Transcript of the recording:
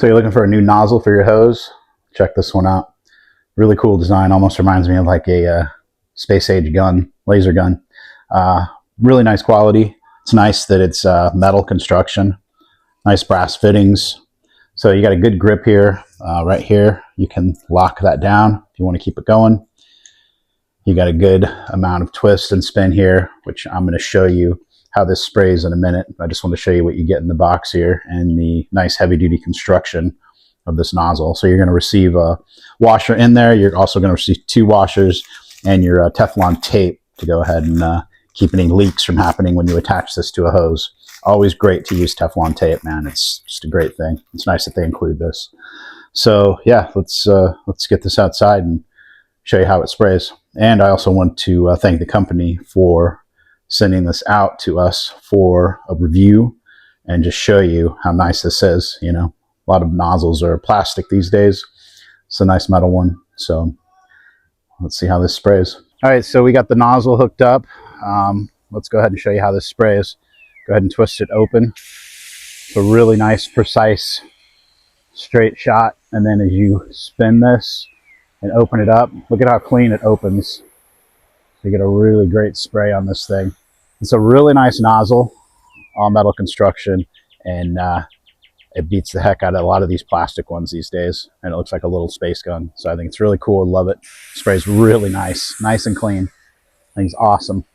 So you're looking for a new nozzle for your hose? Check this one out. Really cool design. Almost reminds me of like a space age gun, laser gun. Really nice quality. It's nice that it's metal construction. Nice brass fittings. So you got a good grip here. Right here, you can lock that down if you want to keep it going. You got a good amount of twist and spin here, which I'm going to show you how this sprays in a minute. I just want to show you what you get in the box here and the nice heavy duty construction of this nozzle. So you're going to receive a washer in there. You're also going to receive 2 washers and your Teflon tape to go ahead and keep any leaks from happening when you attach this to a hose. Always great to use Teflon tape, man. It's just a great thing. It's nice that they include this. So yeah, let's get this outside and show you how it sprays. And I also want to thank the company for sending this out to us for a review and just show you how nice this is. You know, a lot of nozzles are plastic these days. It's a nice metal one. So let's see how this sprays. All right, so we got the nozzle hooked up. Let's go ahead and show you how this sprays. Go ahead and twist it open. It's a really nice, precise, straight shot. And then as you spin this and open it up, look at how clean it opens. You get a really great spray on this thing. It's a really nice nozzle, all metal construction, and it beats the heck out of a lot of these plastic ones these days. And it looks like a little space gun. So I think it's really cool. Love it. Sprays really nice and clean. I think it's awesome.